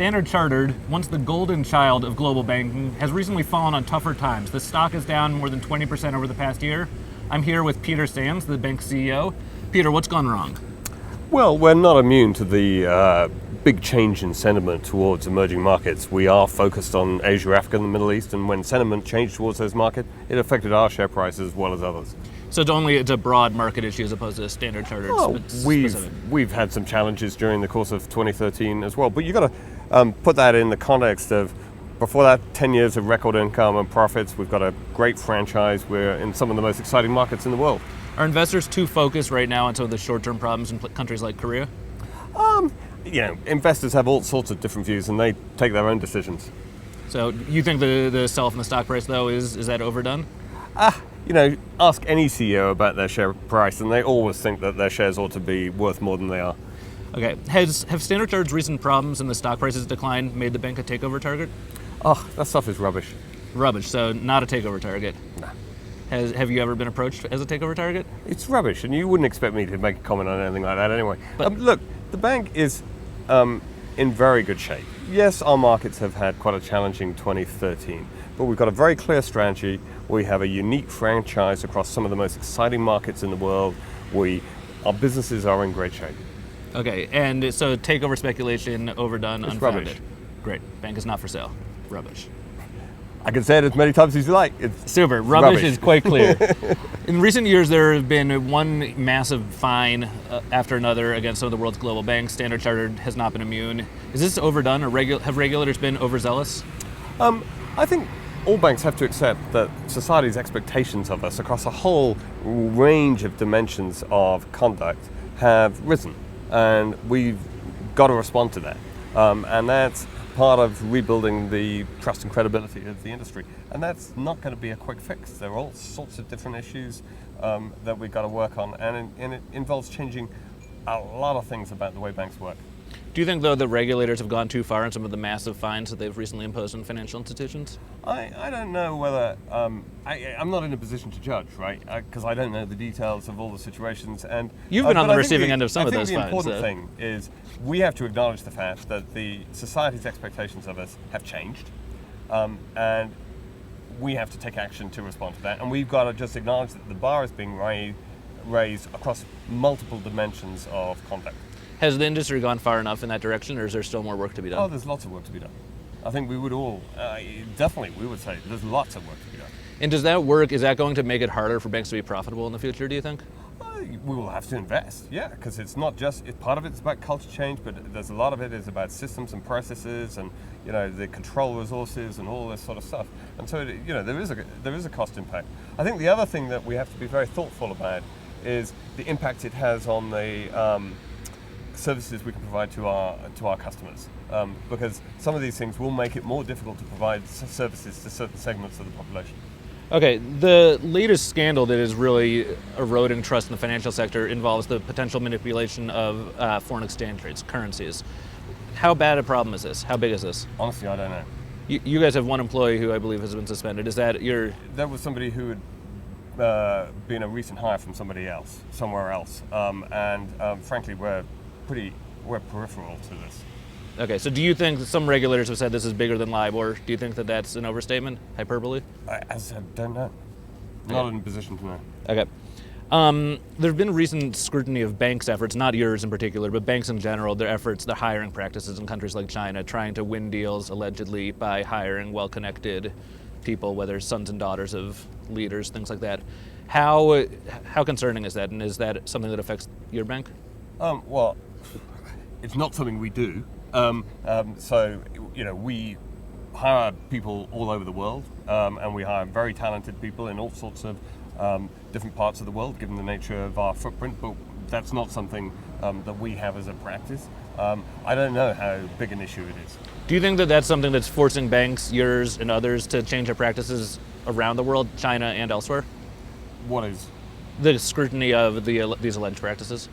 Standard Chartered, once the golden child of global banking, has recently fallen on tougher times. The stock is down more than 20% over the past year. I'm here with Peter Sands, the bank's CEO. Peter, what's gone wrong? Well, we're not immune to the big change in sentiment towards emerging markets. We are focused on Asia, Africa, and the Middle East, and when sentiment changed towards those markets, it affected our share prices as well as others. So it's a broad market issue as opposed to Standard Chartered specific. We've had some challenges during the course of 2013 as well, but you've got to put that in the context of before that 10 years of record income and profits. We've got a great franchise. We're in some of the most exciting markets in the world. Are investors too focused right now on some of the short-term problems in countries like Korea? Investors have all sorts of different views and they take their own decisions. So you think the sell-off in the stock price, though, is that overdone? Ask any CEO about their share price and they always think that their shares ought to be worth more than they are. Okay. Have Standard Chartered's recent problems and the stock price's decline made the bank a takeover target? Oh, that stuff is rubbish. Rubbish, so not a takeover target. No. Have you ever been approached as a takeover target? It's rubbish, and you wouldn't expect me to make a comment on anything like that anyway. But look, the bank is in very good shape. Yes, our markets have had quite a challenging 2013, but we've got a very clear strategy. We have a unique franchise across some of the most exciting markets in the world. Our businesses are in great shape. Okay, and so takeover speculation, overdone, it's unfounded. Rubbish. Great. Bank is not for sale. Rubbish. I can say it as many times as you like. It's super. Rubbish is quite clear. In recent years, there have been one massive fine after another against some of the world's global banks. Standard Chartered has not been immune. Is this overdone, or have regulators been overzealous? I think all banks have to accept that society's expectations of us across a whole range of dimensions of conduct have risen, and we've got to respond to that. And that's part of rebuilding the trust and credibility of the industry. And that's not going to be a quick fix. There are all sorts of different issues that we've got to work on, and it involves changing a lot of things about the way banks work. Do you think, though, the regulators have gone too far in some of the massive fines that they've recently imposed on financial institutions? I don't know whether... I'm not in a position to judge, right? Because I don't know the details of all the situations. And you've been on the receiving end of some of those fines. I think the important thing is we have to acknowledge the fact that the society's expectations of us have changed, and we have to take action to respond to that. And we've got to just acknowledge that the bar is being raised across multiple dimensions of conduct. Has the industry gone far enough in that direction, or is there still more work to be done? Oh, there's lots of work to be done. I think we would all, definitely, we would say there's lots of work to be done. And is that going to make it harder for banks to be profitable in the future, do you think? We will have to invest, yeah, because it's not just, part of it's about culture change, but there's a lot of it is about systems and processes and, the control resources and all this sort of stuff. And so, there is a cost impact. I think the other thing that we have to be very thoughtful about is the impact it has on the services we can provide to our customers, because some of these things will make it more difficult to provide services to certain segments of the population. Okay, the latest scandal that is really eroding trust in the financial sector involves the potential manipulation of foreign exchange rates, currencies. How bad a problem is this? How big is this? Honestly, I don't know. You guys have one employee who I believe has been suspended. Is that That was somebody who had been a recent hire from somewhere else, and frankly, we're peripheral to this. Okay, so do you think that some regulators have said this is bigger than LIBOR? Do you think that that's an overstatement, hyperbole? I don't know. Not in a position to know. Okay. There's been recent scrutiny of banks' efforts, not yours in particular, but banks in general, their hiring practices in countries like China, trying to win deals allegedly by hiring well-connected people, whether sons and daughters of leaders, things like that. How concerning is that, and is that something that affects your bank? Well, it's not something we do. We hire people all over the world, and we hire very talented people in all sorts of different parts of the world, given the nature of our footprint, but that's not something that we have as a practice. I don't know how big an issue it is. Do you think that that's something that's forcing banks, yours and others, to change their practices around the world, China and elsewhere? What is? The scrutiny of these alleged practices?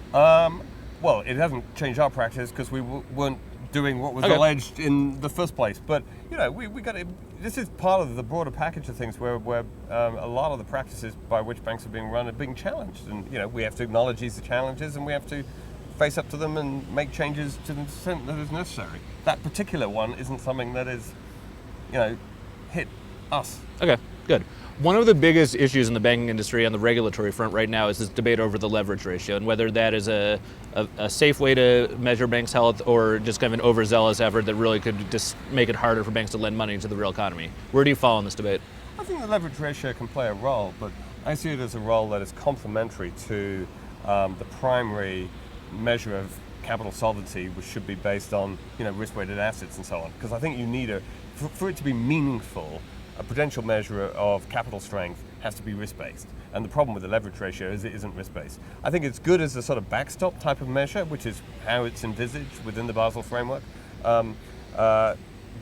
Well, it hasn't changed our practice because we weren't doing what was alleged in the first place. But we got to. This is part of the broader package of things where a lot of the practices by which banks are being run are being challenged, and we have to acknowledge these challenges, and we have to face up to them and make changes to the extent that is necessary. That particular one isn't something that is, hit us. Okay, good. One of the biggest issues in the banking industry on the regulatory front right now is this debate over the leverage ratio and whether that is a safe way to measure banks' health or just kind of an overzealous effort that really could just make it harder for banks to lend money into the real economy. Where do you fall in this debate? I think the leverage ratio can play a role, but I see it as a role that is complementary to the primary measure of capital solvency, which should be based on risk-weighted assets and so on. Because I think you need for it to be meaningful, a prudential measure of capital strength has to be risk-based. And the problem with the leverage ratio is it isn't risk-based. I think it's good as a sort of backstop type of measure, which is how it's envisaged within the Basel framework.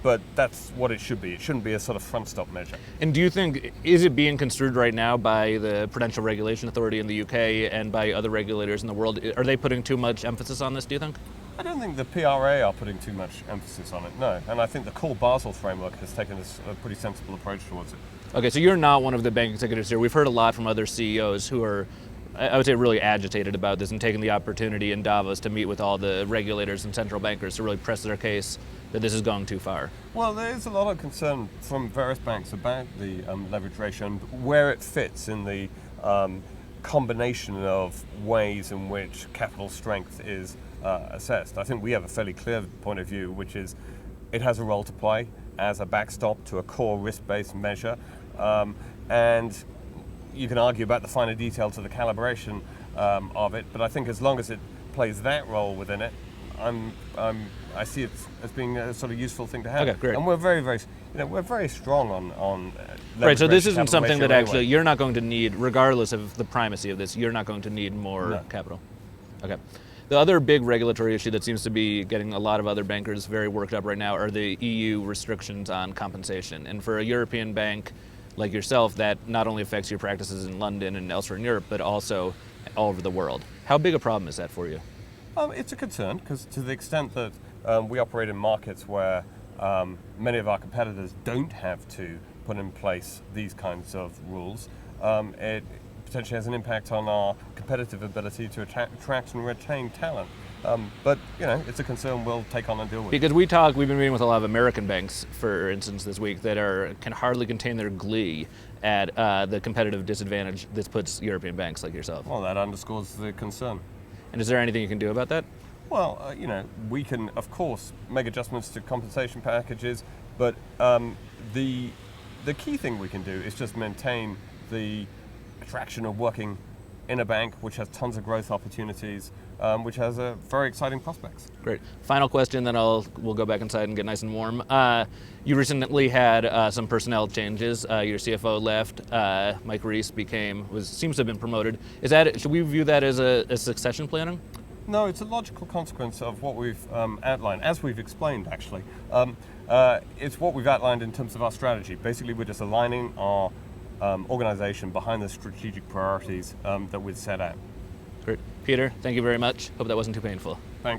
But that's what it should be. It shouldn't be a sort of front stop measure. And do you think, is it being construed right now by the Prudential Regulation Authority in the UK and by other regulators in the world? Are they putting too much emphasis on this, do you think? I don't think the PRA are putting too much emphasis on it, no. And I think the core Basel framework has taken a pretty sensible approach towards it. Okay, so you're not one of the bank executives here. We've heard a lot from other CEOs who are, I would say, really agitated about this and taking the opportunity in Davos to meet with all the regulators and central bankers to really press their case that this is going too far. Well, there is a lot of concern from various banks about the leverage ratio and where it fits in the combination of ways in which capital strength is assessed. I think we have a fairly clear point of view, which is it has a role to play as a backstop to a core risk-based measure. And you can argue about the finer details of the calibration of it, but I think as long as it plays that role within it, I see it as being a sort of useful thing to have. Okay, great. And we're very strong on right. So this ratio, isn't something that anyway. actually you're not going to need, regardless of the primacy of this. You're not going to need more capital. Okay. The other big regulatory issue that seems to be getting a lot of other bankers very worked up right now are the EU restrictions on compensation. And for a European bank like yourself, that not only affects your practices in London and elsewhere in Europe, but also all over the world. How big a problem is that for you? It's a concern because to the extent that we operate in markets where many of our competitors don't have to put in place these kinds of rules, it potentially has an impact on our competitive ability to attract and retain talent. But it's a concern we'll take on and deal with. Because we've been meeting with a lot of American banks, for instance, this week that can hardly contain their glee at the competitive disadvantage this puts European banks like yourself. Well, that underscores the concern. And is there anything you can do about that? Well, we can, of course, make adjustments to compensation packages, but the key thing we can do is just maintain the attraction of working in a bank which has tons of growth opportunities, which has very exciting prospects. Great. Final question, then we'll go back inside and get nice and warm. You recently had some personnel changes. Your CFO left. Mike Reese seems to have been promoted. Should we view that as a succession planning? No, it's a logical consequence of what we've outlined, as we've explained, actually. It's what we've outlined in terms of our strategy. Basically, we're just aligning our organization behind the strategic priorities that we've set out. Great. Peter, thank you very much. Hope that wasn't too painful. Thanks.